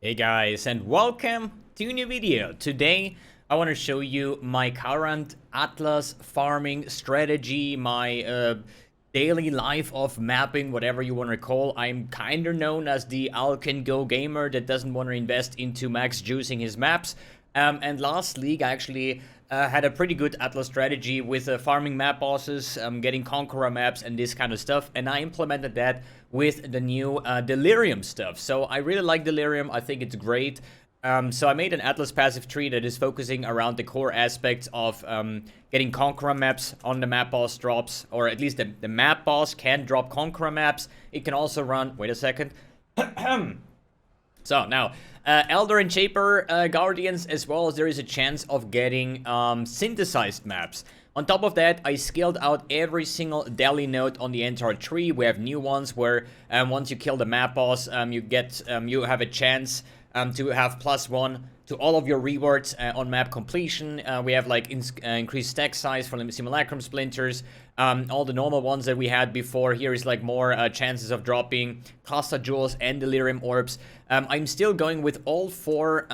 Hey guys, and welcome to a new video. Today I want to show you my current Atlas farming strategy, my daily life of mapping, whatever you want to call. I'm kinda known as the Go gamer that doesn't want to invest into max juicing his maps. And last league I actually had a pretty good Atlas strategy with farming map bosses, getting Conqueror maps and this kind of stuff, and I implemented that with the new Delirium stuff. So I really like Delirium, I think it's great. So I made an Atlas passive tree that is focusing around the core aspects of getting Conqueror maps on the map boss drops, or at least the map boss can drop Conqueror maps. It can also run, wait a second. So now, Elder and Shaper Guardians, as well as there is a chance of getting synthesized maps. On top of that, I scaled out every single Delhi node on the entire tree. We have new ones where once you kill the map boss, you have a chance to have +1 to all of your rewards on map completion. We have like increased stack size for the simulacrum splinters. All the normal ones that we had before. Here is like more chances of dropping cluster jewels and delirium orbs. I'm still going with all 4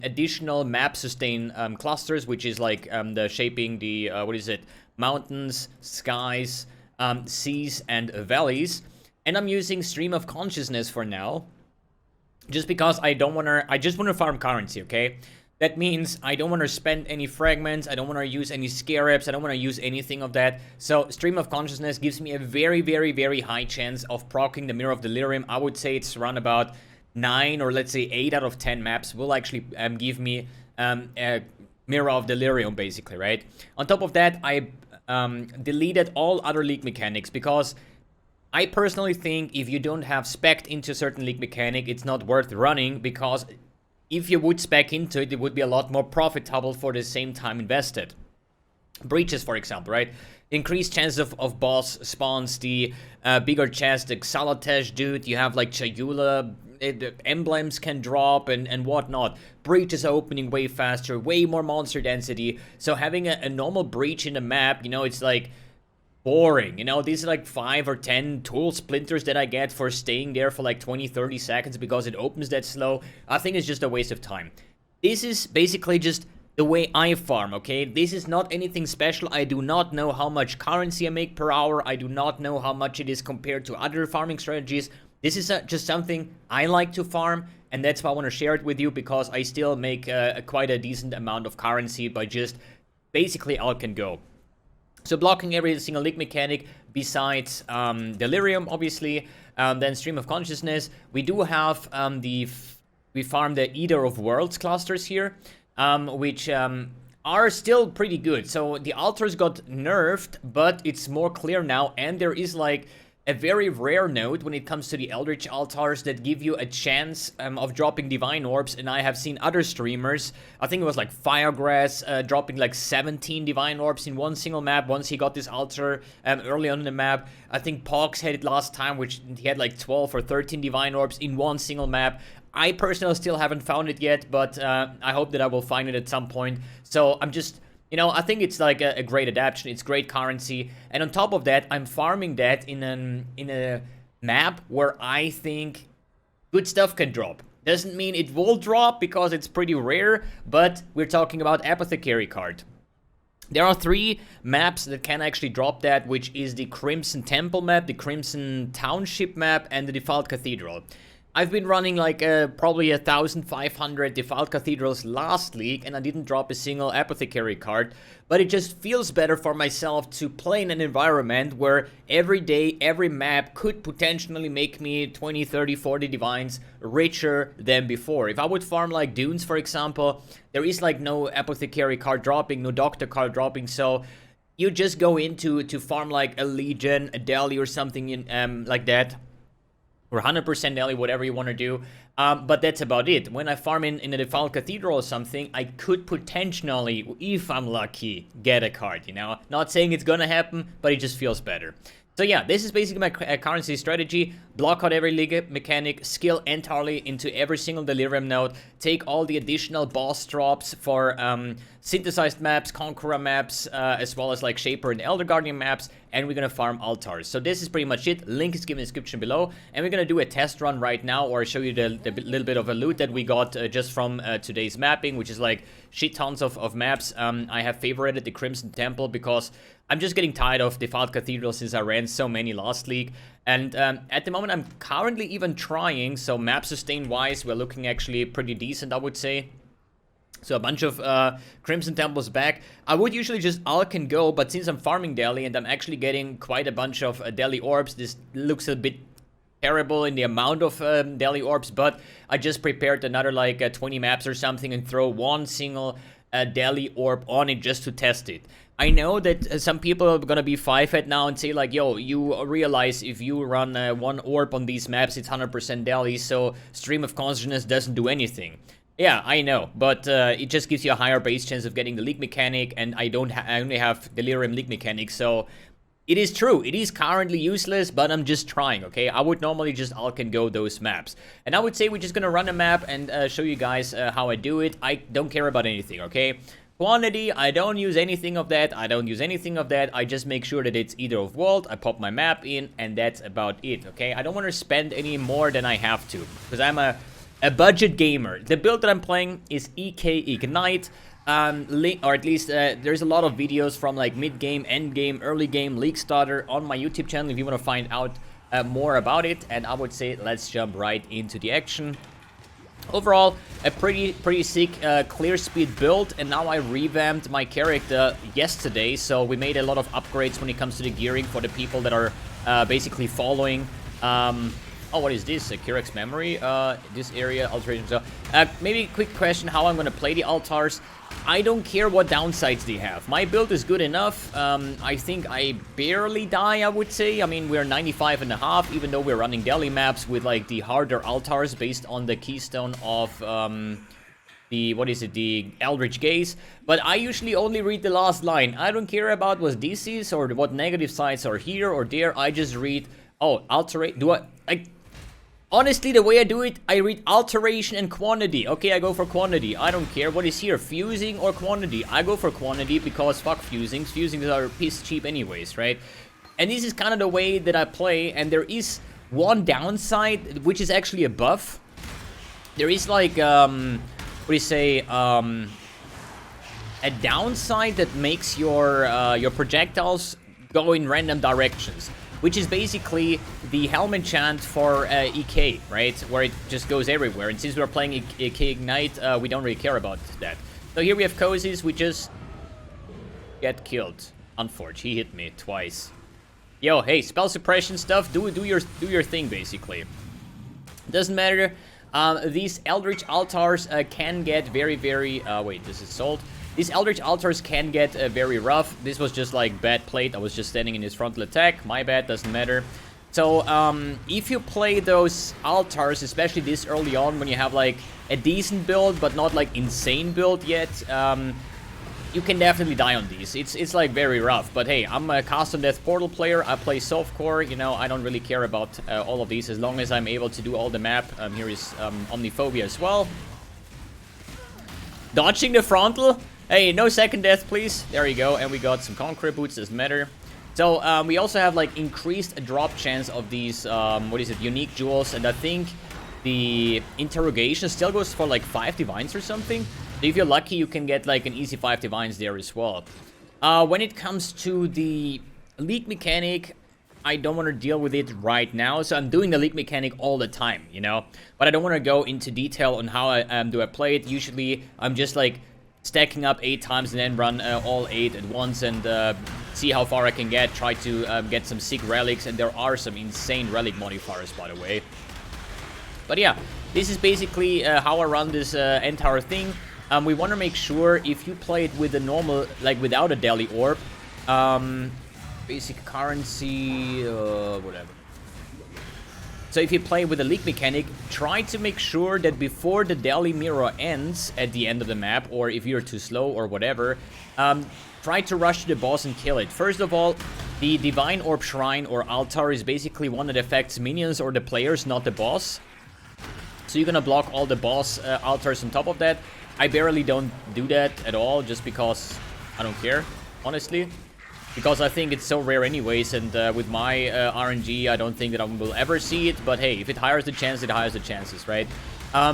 additional map sustain clusters, which is like the shaping the mountains, skies, seas, and valleys. And I'm using stream of consciousness for now. Just because I just want to farm currency, okay? That means I don't want to spend any fragments, I don't want to use any scarabs, I don't want to use anything of that. So Stream of Consciousness gives me a very, very, very high chance of proccing the Mirror of Delirium. I would say it's around about 9 or let's say 8 out of 10 maps will actually give me a Mirror of Delirium, basically, right? On top of that, I deleted all other league mechanics because I personally think if you don't have spec'd into a certain league mechanic, it's not worth running, because if you would spec into it, it would be a lot more profitable for the same time invested. Breaches, for example, right? Increased chances of boss spawns, the bigger chest, the Xalatesh dude, you have like Chayula, the emblems can drop and whatnot. Breaches are opening way faster, way more monster density. So having a normal breach in the map, you know, it's like boring. You know, these are like 5 or 10 tool splinters that I get for staying there for like 20-30 seconds because it opens that slow. I think it's just a waste of time. This is basically just the way I farm, okay? This is not anything special. I do not know how much currency I make per hour. I do not know how much it is compared to other farming strategies. This is just something I like to farm, and that's why I want to share it with you, because I still make quite a decent amount of currency by just basically all can go. So blocking every single league mechanic besides Delirium, obviously. Then Stream of Consciousness. We do have we farm the Eater of Worlds clusters here, which are still pretty good. So the altars got nerfed, but it's more clear now, and there is like a very rare node when it comes to the Eldritch altars that give you a chance of dropping divine orbs. And I have seen other streamers, I think it was like Firegrass, dropping like 17 divine orbs in one single map once he got this altar early on in the map. I think Pox had it last time, which he had like 12 or 13 divine orbs in one single map. I personally still haven't found it yet, but I hope that I will find it at some point. So I'm just, you know, I think it's like a great adaptation. It's great currency. And on top of that, I'm farming that in a map where I think good stuff can drop. Doesn't mean it will drop because it's pretty rare, but we're talking about Apothecary card. There are 3 maps that can actually drop that, which is the Crimson Temple map, the Crimson Township map, and the Default Cathedral. I've been running like probably 1,500 Default Cathedrals last league, and I didn't drop a single Apothecary card, but it just feels better for myself to play in an environment where every day, every map could potentially make me 20, 30, 40 divines richer than before. If I would farm like Dunes, for example, there is like no Apothecary card dropping, no Doctor card dropping, so you just go into to farm like a Legion, a Delhi or something in, like that. Or 100% Delhi, whatever you want to do. But that's about it. When I farm in a Default Cathedral or something, I could potentially, if I'm lucky, get a card, you know? Not saying it's gonna happen, but it just feels better. So yeah, this is basically my currency strategy. Block out every league mechanic, skill entirely into every single Delirium node, take all the additional boss drops for synthesized maps, Conqueror maps, as well as like Shaper and Elder Guardian maps, and we're gonna farm altars. So this is pretty much it. Link is given in the description below, and we're gonna do a test run right now, or show you the little bit of a loot that we got just from today's mapping, which is like shit tons of maps. I have favorited the Crimson Temple because I'm just getting tired of Defiled Cathedral since I ran so many last league. And at the moment, I'm currently even trying, so map sustain wise, we're looking actually pretty decent, I would say. So a bunch of Crimson Temples back. I would usually just Alk and go, but since I'm farming Delhi and I'm actually getting quite a bunch of Delhi orbs, this looks a bit terrible in the amount of Delhi orbs, but I just prepared another like 20 maps or something and throw one single Delhi orb on it just to test it. I know that some people are gonna be 5-head now and say like, yo, you realize if you run one orb on these maps, it's 100% Delhi, so Stream of Consciousness doesn't do anything. Yeah, I know, but it just gives you a higher base chance of getting the league mechanic, and I only have Delirium league mechanic, so it is true, it is currently useless, but I'm just trying, okay? I would normally just Alk and go those maps. And I would say we're just gonna run a map and show you guys how I do it. I don't care about anything, okay? Quantity, I don't use anything of that, I just make sure that it's either of world, I pop my map in, and that's about it, okay? I don't want to spend any more than I have to, because I'm a budget gamer. The build that I'm playing is EK Ignite, or at least there's a lot of videos from like mid-game, end-game, early-game, League Starter on my YouTube channel if you want to find out more about it, and I would say let's jump right into the action. Overall, a pretty sick clear speed build, and now I revamped my character yesterday, so we made a lot of upgrades when it comes to the gearing for the people that are basically following. Oh, what is this? A Kirax memory? This area, alteration. So, maybe a quick question how I'm gonna play the altars. I don't care what downsides they have. My build is good enough. I think I barely die, I would say. I mean, we're 95.5, even though we're running Delhi maps with like the harder altars based on the keystone of the Eldritch Gaze. But I usually only read the last line. I don't care about what DCs or what negative sides are here or there. I just read, oh, alterate. Honestly, the way I do it, I read alteration and quantity. Okay, I go for quantity. I don't care what is here, fusing or quantity. I go for quantity because fuck fusings. Fusings are piss cheap anyways, right? And this is kind of the way that I play, and there is one downside, which is actually a buff. There is like, what do you say, a downside that makes your projectiles go in random directions, which is basically the helmet chant for EK, right? Where it just goes everywhere. And since we're playing EK Ignite, we don't really care about that. So here we have Cozies, we just get killed. Unfortunately, he hit me twice. Yo, hey, spell suppression stuff, do your thing, basically. Doesn't matter. These Eldritch Altars can get very, wait, this is sold. These Eldritch Altars can get very rough. This was just like bad played. I was just standing in his frontal attack. My bad, doesn't matter. So, if you play those Altars, especially this early on, when you have like a decent build, but not like insane build yet, you can definitely die on these. It's like very rough. But hey, I'm a Custom Death Portal player. I play softcore. You know, I don't really care about all of these as long as I'm able to do all the map. Here is Omniphobia as well. Dodging the frontal. Hey, no second death, please. There you go. And we got some Conqueror boots, doesn't matter. So, we also have, like, increased drop chance of these, unique jewels. And I think the interrogation still goes for, like, 5 divines or something. So if you're lucky, you can get, like, an easy 5 divines there as well. When it comes to the league mechanic, I don't want to deal with it right now. So I'm doing the league mechanic all the time, you know. But I don't want to go into detail on how I play it. Usually, I'm just, like, stacking up 8 times and then run all 8 at once and see how far I can get. Try to get some sick relics, and there are some insane relic modifiers, by the way. But yeah, this is basically how I run this entire thing. We want to make sure if you play it with a normal, like without a Delhi orb, basic currency, whatever. So if you play with a league mechanic, try to make sure that before the Delhi mirror ends at the end of the map, or if you're too slow or whatever, try to rush to the boss and kill it. First of all, The Divine Orb Shrine or Altar is basically one that affects minions or the players, not the boss. So you're gonna block all the boss altars on top of that. I barely don't do that at all, just because I don't care, honestly. Because I think it's so rare anyways, and with my RNG, I don't think that I will ever see it. But hey, if it hires the chance, it hires the chances, right?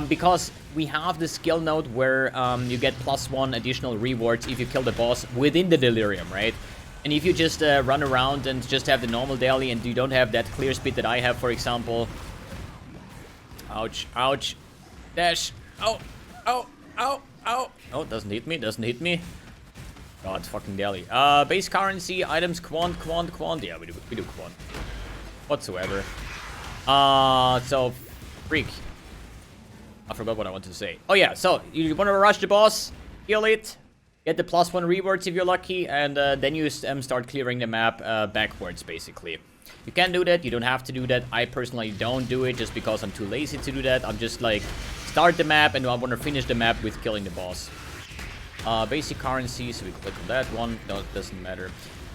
Because we have the skill node where you get +1 additional rewards if you kill the boss within the Delirium, right? And if you just run around and just have the normal daily and you don't have that clear speed that I have, for example. Ouch, ouch. Dash. Oh, oh, oh, oh. Oh, doesn't hit me, doesn't hit me. God, it's fucking daily. Base currency, items, quant. Yeah, we do quant. Whatsoever. So, freak. I forgot what I wanted to say. Oh yeah, so you want to rush the boss, kill it, get the +1 rewards if you're lucky, and then you start clearing the map backwards, basically. You can do that, you don't have to do that. I personally don't do it just because I'm too lazy to do that. I'm just like, start the map and I want to finish the map with killing the boss. Basic currency, so we click on that one. No, it doesn't matter.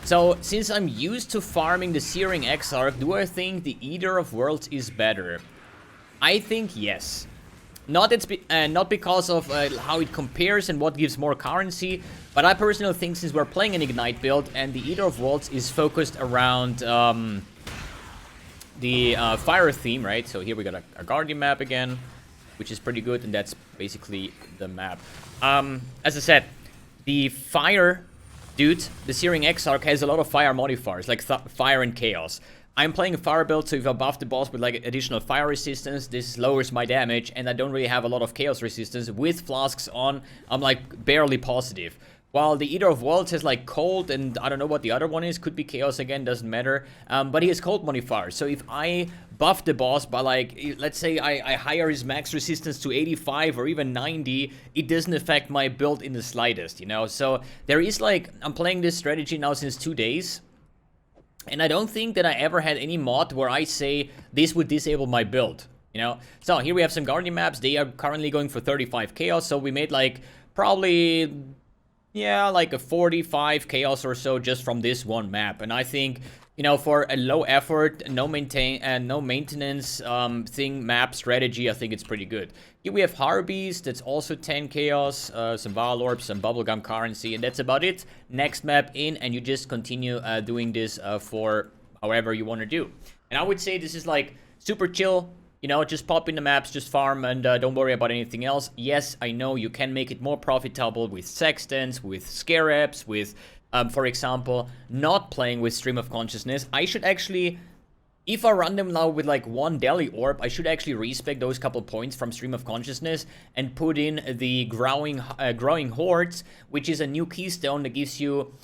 So, since I'm used to farming the Searing Exarch, do I think the Eater of Worlds is better? I think yes. Not because of how it compares and what gives more currency, but I personally think since we're playing an Ignite build and the Eater of Worlds is focused around the fire theme, right? So here we got a Guardian map again, which is pretty good, and that's basically the map. As I said, the fire dude, the Searing Exarch, has a lot of fire modifiers, like fire and chaos. I'm playing a fire build, so if I buff the boss with like additional fire resistance, this lowers my damage, and I don't really have a lot of chaos resistance. With flasks on, I'm like barely positive. While the Eater of Worlds has like cold, and I don't know what the other one is, could be chaos again, doesn't matter. But he has cold modifiers, so if I buff the boss by like, let's say I higher his max resistance to 85 or even 90, it doesn't affect my build in the slightest, you know? So there is like, I'm playing this strategy now since 2 days. And I don't think that I ever had any mod where I say this would disable my build, you know? So here we have some Guardian maps. They are currently going for 35 chaos. So we made like probably, yeah, like a 45 chaos or so just from this one map. And I think, you know, for a low effort, no maintenance thing map strategy, I think it's pretty good. Here we have Harpies, that's also 10 chaos, some Val Orbs, some bubblegum currency, and that's about it. Next map in, and you just continue doing this for however you want to do. And I would say this is like super chill, you know, just pop in the maps, just farm, and don't worry about anything else. Yes, I know you can make it more profitable with Sextants, with Scarabs, with, for example, not playing with Stream of Consciousness. I should actually, if I run them now with like 1 Deli Orb, I should actually respec those couple points from Stream of Consciousness and put in the Growing Hordes, which is a new keystone that gives you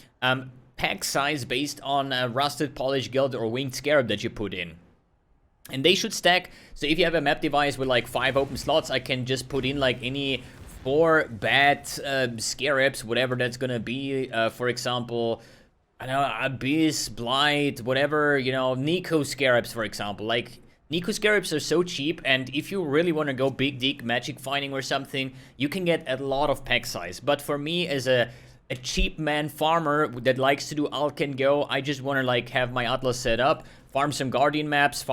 pack size based on Rusted, Polished Gilt, or Winged Scarab that you put in. And they should stack, so if you have a map device with like 5 open slots, I can just put in like any 4 bad Scarabs, whatever that's gonna be, for example, I don't know, Abyss, Blight, whatever, you know, Nico Scarabs, for example. Like, Nico Scarabs are so cheap, and if you really want to go big dig magic finding or something, you can get a lot of pack size. But for me, as a cheap man farmer that likes to do alt can go, I just want to like have my Atlas set up, farm some Guardian maps,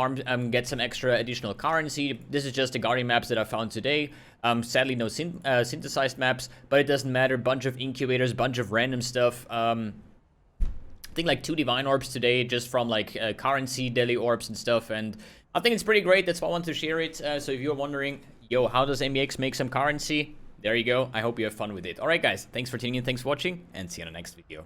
get some extra additional currency. This is just the Guardian maps that I found today. Sadly, no synthesized maps, but it doesn't matter. Bunch of incubators, bunch of random stuff. I think like 2 Divine Orbs today, just from like currency, daily orbs and stuff, and I think it's pretty great. That's why I want to share it. So if you're wondering, yo, how does MBX make some currency? There you go. I hope you have fun with it. Alright guys, thanks for tuning in, thanks for watching, and see you in the next video.